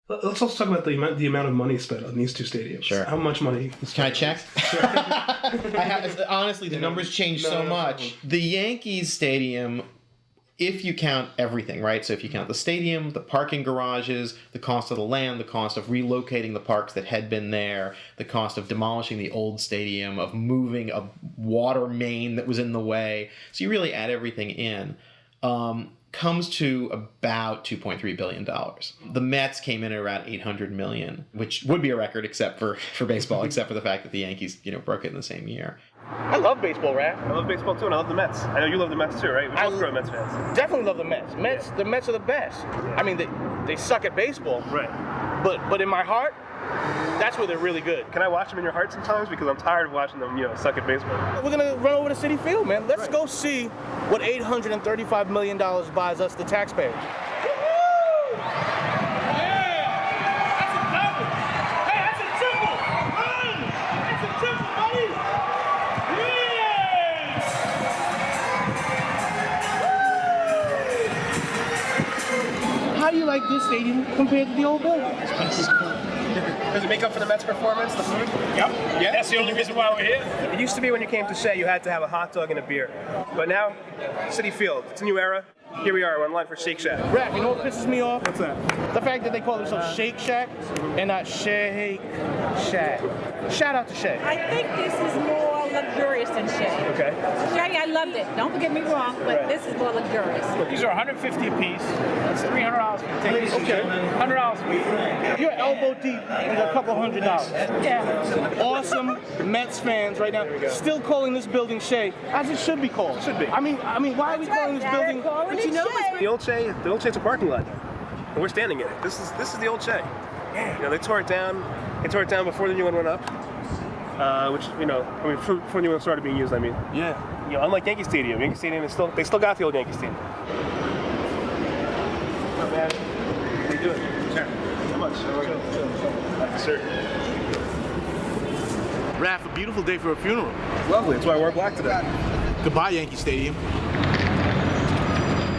Let's also talk about the amount of money spent on these two stadiums. Sure. How much money? Can I check? Honestly, the numbers change so much. The Yankees Stadium, if you count everything, right? So if you count the stadium, the parking garages, the cost of the land, the cost of relocating the parks that had been there, the cost of demolishing the old stadium, of moving a water main that was in the way. So you really add everything in. Comes to about $2.3 billion. The Mets came in at around $800 million, which would be a record except for baseball, except for the fact that the Yankees, broke it in the same year. I love baseball, Raph. I love baseball too, and I love the Mets. I know you love the Mets too, right? We both grow Mets fans. Definitely love the Mets. The Mets are the best. I mean, they suck at baseball, right? But in my heart, that's where they're really good. Can I watch them in your heart sometimes? Because I'm tired of watching them, suck at baseball. We're gonna run over to Citi Field, man. Let's go see what $835 million buys us, the taxpayers. How do you like this stadium compared to the old building? Does it make up for the Mets' performance, the food? Yep. Yeah. That's the only reason why we're here. It used to be when you came to Shea, you had to have a hot dog and a beer. But now, Citi Field, it's a new era. Here we are, we're in line for Shake Shack. Raph, you know what pisses me off? What's that? The fact that they call themselves Shake Shack and not Shake Shack. Shout out to Shea. I think this is more luxurious than Shea. Okay. Shea, I loved it. Don't get me wrong, but this is more luxurious. These are $150 a piece. That's $300 for the tickets. Okay. $100 for the You're elbow deep in a couple $100. Yeah. Awesome Mets fans right now still calling this building Shea, as it should be called. Should be. I mean, why are we calling this building? But you know, The old Shea's a parking lot now. And we're standing in it. This is the old Shea. They tore it down. They tore it down before the new one went up. Before the new one started being used, I mean. Yeah. Unlike Yankee Stadium they still got the old Yankee Stadium. Oh man, how you doing? Sure. How much? Sir. Raph, a beautiful day for a funeral. Lovely. That's why I wore black today. Goodbye, Yankee Stadium.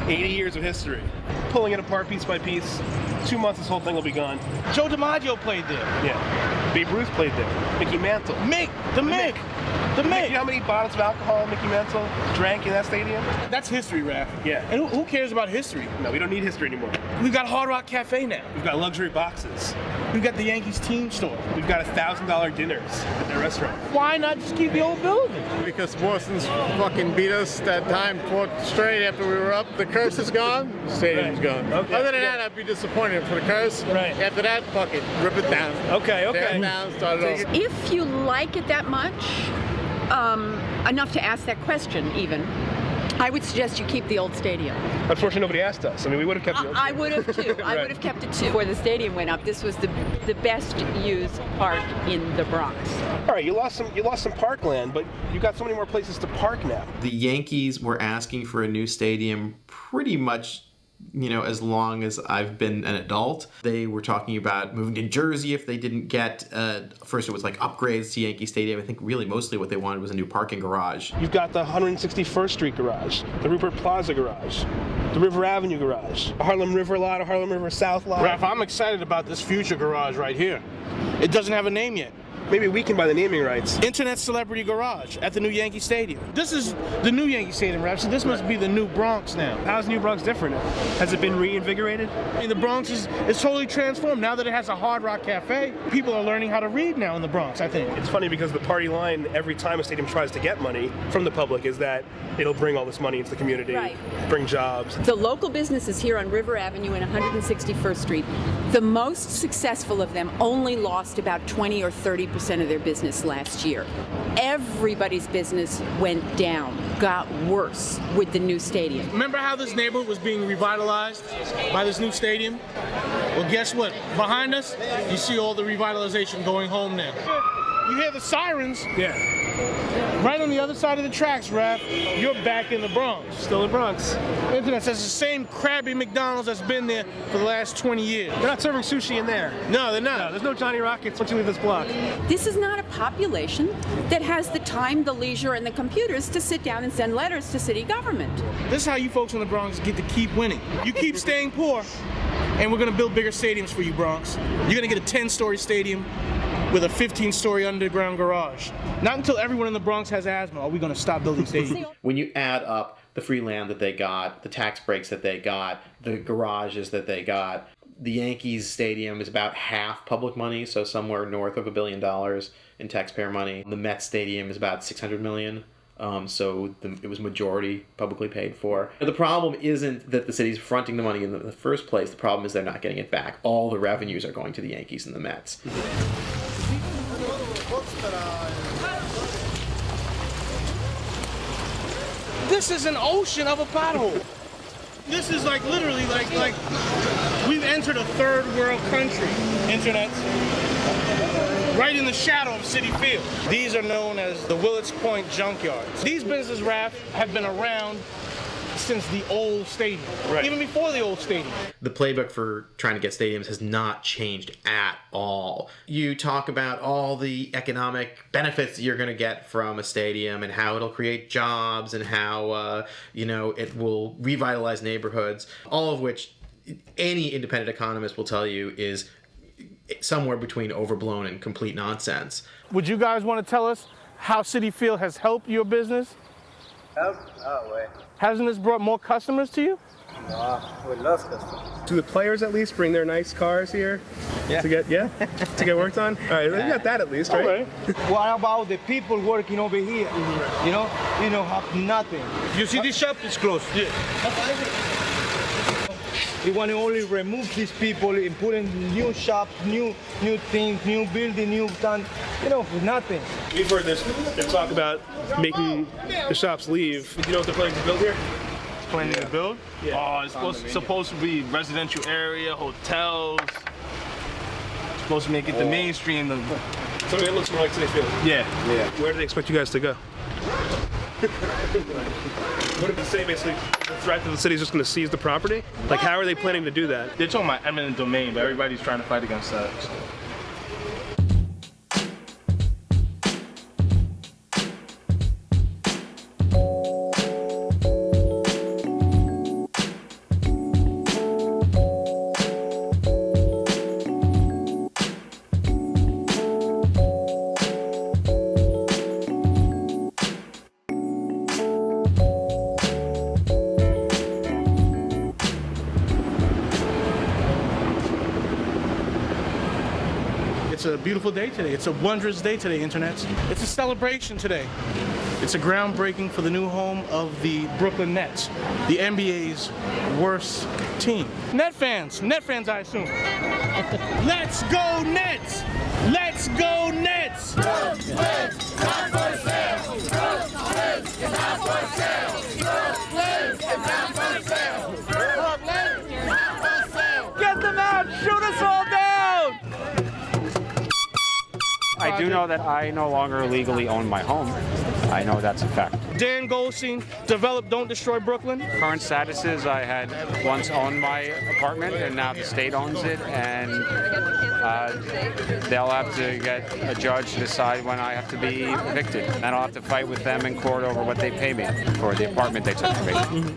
80 years of history. Pulling it apart piece by piece. 2 months, this whole thing will be gone. Joe DiMaggio played there. Yeah. Babe Ruth played there. Mickey Mantle. The Mick. You know how many bottles of alcohol Mickey Mantle drank in that stadium? That's history, Raph. Yeah. And who cares about history? No, we don't need history anymore. We've got Hard Rock Cafe now. We've got luxury boxes. We've got the Yankees team store. We've got $1,000 dinners at their restaurant. Why not just keep the old building? Because Boston's fucking beat us that time, 4th straight after we were up. The curse is gone, the stadium's gone. Okay. Other than that, I'd be disappointed for the curse. Right. After that, fuck it, rip it down. Okay. Tear it down, start it over. If you like it that much, enough to ask that question even, I would suggest you keep the old stadium. Unfortunately, nobody asked us. I mean, we would have kept the old I would have too. I would have kept it too. Before the stadium went up, this was the best used park in the Bronx. All right, you lost some parkland, but you got so many more places to park now. The Yankees were asking for a new stadium pretty much, as long as I've been an adult. They were talking about moving to Jersey if they didn't get, first it was like upgrades to Yankee Stadium. I think really mostly what they wanted was a new parking garage. You've got the 161st Street garage, the Rupert Plaza garage, the River Avenue garage, a Harlem River lot, a Harlem River South lot. Raph, I'm excited about this future garage right here. It doesn't have a name yet. Maybe we can buy the naming rights. Internet Celebrity Garage at the new Yankee Stadium. This is the new Yankee Stadium, Raph, so this must be the new Bronx now. How's New Bronx different? Has it been reinvigorated? I mean, the Bronx is totally transformed. Now that it has a Hard Rock Cafe, people are learning how to read now in the Bronx, I think. It's funny because the party line every time a stadium tries to get money from the public is that it'll bring all this money into the community, bring jobs. The local businesses here on River Avenue and 161st Street, the most successful of them only lost about 20 or 30% of their business last year. Everybody's business went down, got worse with the new stadium. Remember how this neighborhood was being revitalized by this new stadium? Well, guess what? Behind us, you see all the revitalization going home now. You hear the sirens. Yeah. Right on the other side of the tracks, Raph, you're back in the Bronx. Still in Bronx. Internet says the same crabby McDonald's that's been there for the last 20 years. They're not serving sushi in there. No, they're not. No, there's no Johnny Rockets once you leave this block. This is not a population that has the time, the leisure, and the computers to sit down and send letters to city government. This is how you folks in the Bronx get to keep winning. You keep staying poor, And we're going to build bigger stadiums for you, Bronx. You're going to get a 10-story stadium with a 15-story underground garage. Not until everyone in the Bronx has asthma are we going to stop building stadiums. When you add up the free land that they got, the tax breaks that they got, the garages that they got, the Yankees stadium is about half public money, so somewhere north of $1 billion in taxpayer money. The Mets stadium is about $600 million. It was majority publicly paid for. The problem isn't that the city's fronting the money in the first place. The problem is they're not getting it back. All the revenues are going to the Yankees and the Mets. This is an ocean of a pothole. This is like literally like we've entered a third world country. Internet. Right in the shadow of Citi Field. These are known as the Willets Point Junkyards. These businesses, Raf, have been around since the old stadium, even before the old stadium. The playbook for trying to get stadiums has not changed at all. You talk about all the economic benefits that you're going to get from a stadium and how it'll create jobs and how it will revitalize neighborhoods, all of which any independent economist will tell you is somewhere between overblown and complete nonsense. Would you guys want to tell us how Citi Field has helped your business? Help? Oh, wait. Hasn't this brought more customers to you? We love customers. Do the players at least bring their nice cars here to get worked on? All right, you got that at least, right? What about the people working over here? You know, have nothing. You see this shop is closed. Yeah. We want to only remove these people and put in new shops, new things, new building, new town, for nothing. We've heard this talk about making the shops leave. Do you know what they're planning to build here? Planning to build? Yeah. Oh, it's supposed to be residential area, hotels. It's supposed to make it the mainstream. So it looks more like Citi Field. Yeah. Where do they expect you guys to go? What did they say, basically, the threat that the city's just going to seize the property? Like, how are they planning to do that? They're talking about eminent domain, but everybody's trying to fight against that. It's a beautiful day today. It's a wondrous day today, Internet. It's a celebration today. It's a groundbreaking for the new home of the Brooklyn Nets, the NBA's worst team. Net fans, I assume. Let's go Nets! Let's go Nets! Brooklyn is not for sale! Brooklyn is not for sale! Brooklyn is not for sale! Brooklyn is not for sale! Get them out! Shoot us all down! I do know that I no longer legally own my home. I know that's a fact. Dan Goldstein, develop Don't Destroy Brooklyn. Current status is I had once owned my apartment and now the state owns it, and they'll have to get a judge to decide when I have to be evicted. And I'll have to fight with them in court over what they pay me for the apartment they took from me.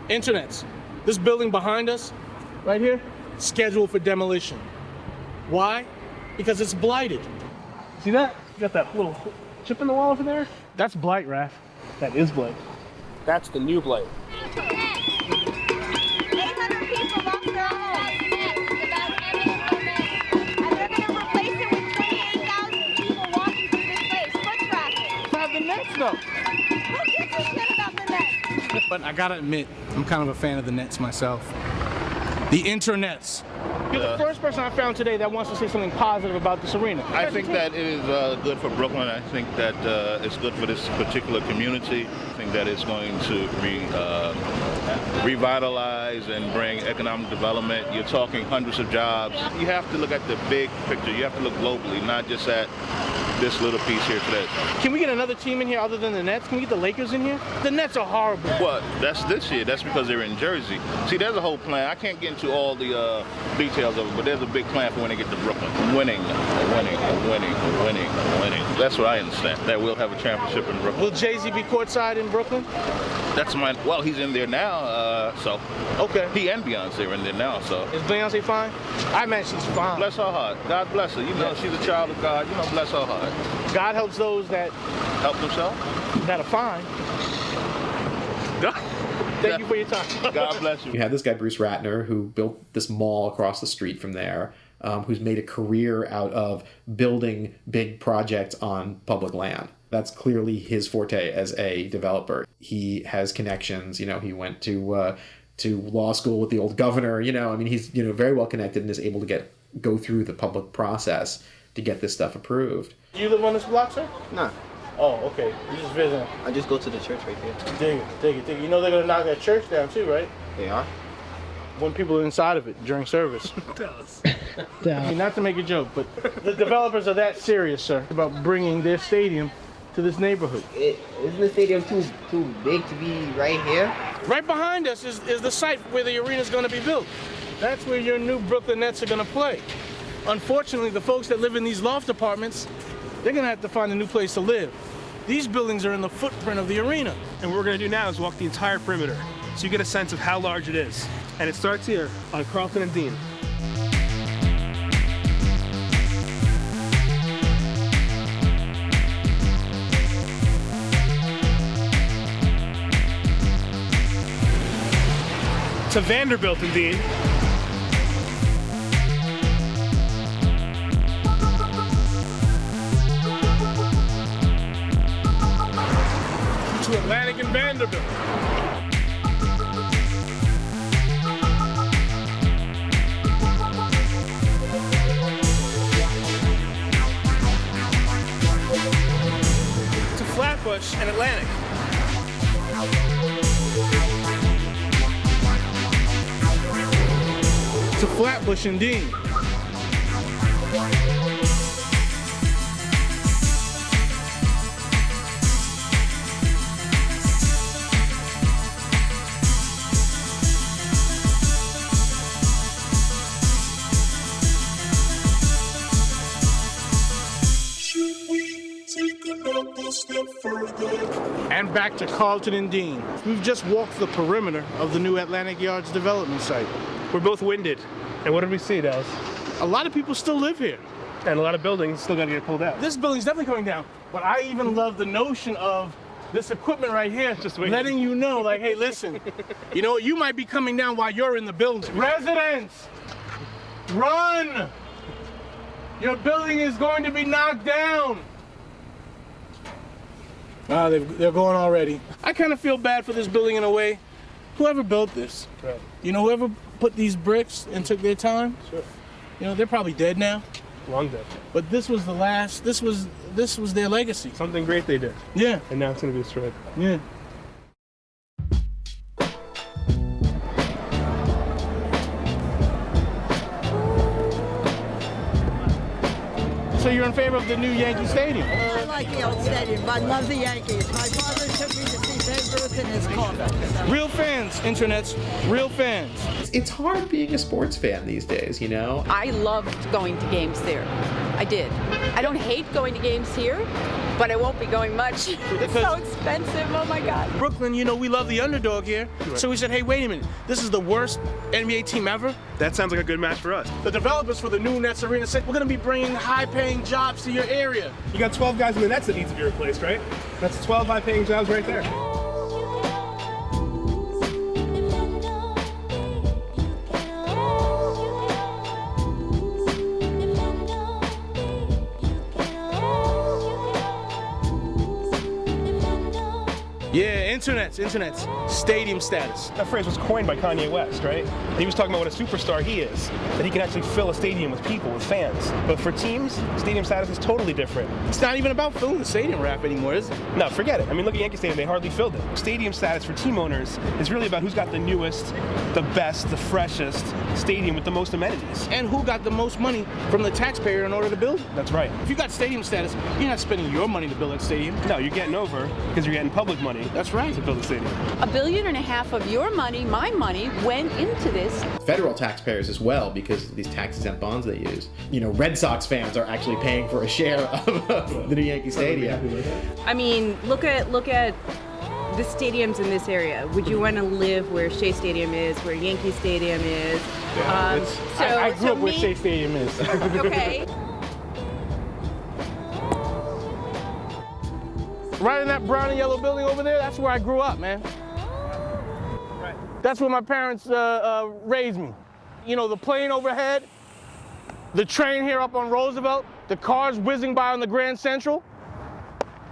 Internets. This building behind us, right here, scheduled for demolition. Why? Because it's blighted. See that? You got that little chip in the wall over there? That's blight, Raf. That is blight. That's the new blight. 800 people lost their homes. About eminent domain. And they're going to replace it with 28,000 people walking through this place. Foot traffic. Have the Nets, though. Who gives a shit about the Nets? But I gotta admit, I'm kind of a fan of the Nets myself. The internets. You're the first person I found today that wants to say something positive about this arena. I think that it is good for Brooklyn. I think that it's good for this particular community. I think that it's going to revitalize and bring economic development. You're talking hundreds of jobs. You have to look at the big picture. You have to look globally, not just at this little piece here today. Can we get another team in here other than the Nets? Can we get the Lakers in here? The Nets are horrible. Well, that's this year. That's because they're in Jersey. See, there's a whole plan. I can't get into all the details of it, but there's a big plan for when they get to Brooklyn. Winning. That's what I understand. That we'll have a championship in Brooklyn. Will Jay-Z be courtside in Brooklyn? That's my. Well, he's in there now. So. Okay. He and Beyonce are in there now. So. Is Beyonce fine? I imagine she's fine. Bless her heart. God bless her. You know, she's a child of God. You know, bless her heart. God helps those that help themselves. That are fine. Thank you for your time. God bless you. You had this guy, Bruce Ratner, who built this mall across the street from there, who's made a career out of building big projects on public land. That's clearly his forte as a developer. He has connections. You know, he went to law school with the old governor. You know, I mean, he's very well connected and is able to go through the public process to get this stuff approved. Do you live on this block, sir? Nah. Oh, okay. You just visiting. I just go to the church right there. Dig it. You know they're gonna knock that church down too, right? They are? When people are inside of it during service. Tell us. I mean, not to make a joke, but the developers are that serious, sir, about bringing their stadium to this neighborhood. Isn't the stadium too big to be right here? Right behind us is the site where the arena is going to be built. That's where your new Brooklyn Nets are going to play. Unfortunately, the folks that live in these loft apartments, they're going to have to find a new place to live. These buildings are in the footprint of the arena. And what we're going to do now is walk the entire perimeter so you get a sense of how large it is. And it starts here on Carlton and Dean. To Vanderbilt and Dean. To Atlantic and Vanderbilt. To Flatbush and Atlantic. To Flatbush and Dean. And back to Carlton and Dean. We've just walked the perimeter of the new Atlantic Yards development site. We're both winded. And what did we see, Dallas? A lot of people still live here. And a lot of buildings still got to get pulled out. This building's definitely coming down. But I even love the notion of this equipment right here, just letting you know, like, hey, listen, you know, you might be coming down while you're in the building. Residents, run! Your building is going to be knocked down. They're going already. I kind of feel bad for this building in a way. Whoever built this, right. You know, whoever put these bricks and took their time, sure. You know, they're probably dead now. Long dead. But this was the last, this was their legacy. Something great they did. Yeah. And now it's going to be destroyed. Yeah. So you're in favor of the new Yankee Stadium? I like the old stadium, but I love the Yankees. My father took me to see Babe Ruth in his car. Real fans, internets, real fans. It's hard being a sports fan these days, you know? I loved going to games there. I did. I don't hate going to games here, but I won't be going much. It's so expensive, oh my God. Brooklyn, you know, we love the underdog here. Right. So we said, hey, wait a minute. This is the worst NBA team ever. That sounds like a good match for us. The developers for the new Nets Arena said, we're going to be bringing high-paying jobs to your area. You got 12 guys in the Nets that need to be replaced, right? That's 12 high-paying jobs right there. Yeah, Internets. Stadium status. That phrase was coined by Kanye West, right? And he was talking about what a superstar he is, that he can actually fill a stadium with people, with fans. But for teams, stadium status is totally different. It's not even about filling the stadium, Rafi, anymore, is it? No, forget it. I mean, look at Yankee Stadium, they hardly filled it. Stadium status for team owners is really about who's got the newest, the best, the freshest stadium with the most amenities. And who got the most money from the taxpayer in order to build it. That's right. If you got stadium status, you're not spending your money to build that stadium. No, you're getting over because you're getting public money. That's right. To build a stadium. $1.5 billion of your money, my money, went into this. Federal taxpayers as well, because of these tax-exempt bonds they use. You know, Red Sox fans are actually paying for a share of the new Yankee Stadium. I mean, look at the stadiums in this area. Would you want to live where Shea Stadium is, where Yankee Stadium is? I grew up where Shea Stadium is. Okay. Right in that brown and yellow building over there, that's where I grew up, man. Right. That's where my parents raised me. You know, the plane overhead, the train here up on Roosevelt, the cars whizzing by on the Grand Central.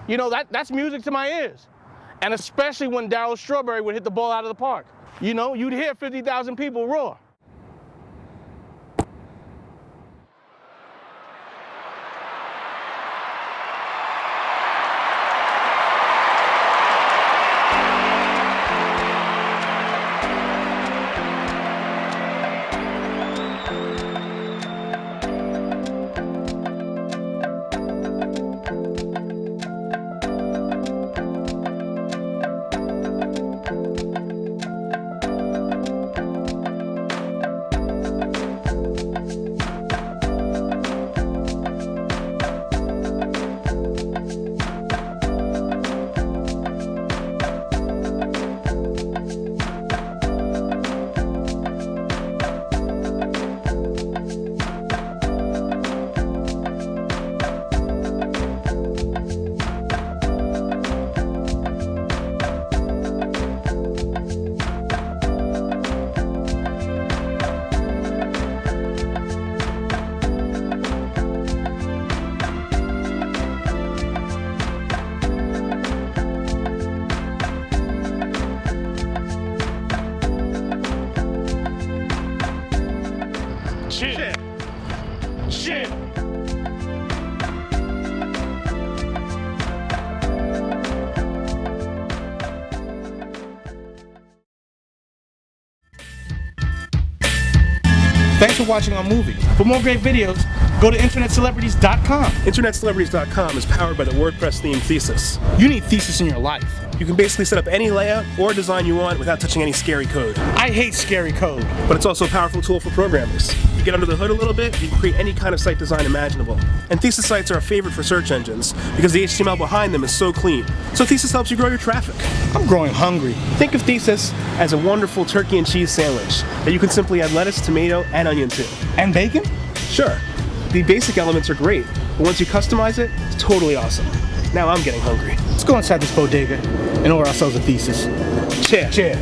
You know, that's music to my ears. And especially when Darryl Strawberry would hit the ball out of the park. You know, you'd hear 50,000 people roar. Shit. Thanks for watching our movie. For more great videos, go to internetcelebrities.com. Internetcelebrities.com is powered by the WordPress theme Thesis. You need Thesis in your life. You can basically set up any layout or design you want without touching any scary code. I hate scary code. But it's also a powerful tool for programmers. You get under the hood a little bit, you can create any kind of site design imaginable. And Thesis sites are a favorite for search engines because the HTML behind them is so clean. So Thesis helps you grow your traffic. I'm growing hungry. Think of Thesis as a wonderful turkey and cheese sandwich that you can simply add lettuce, tomato, and onion to. And bacon? Sure. The basic elements are great, but once you customize it, it's totally awesome. Now I'm getting hungry. Let's go inside this bodega and order ourselves a Thesis. Cheer.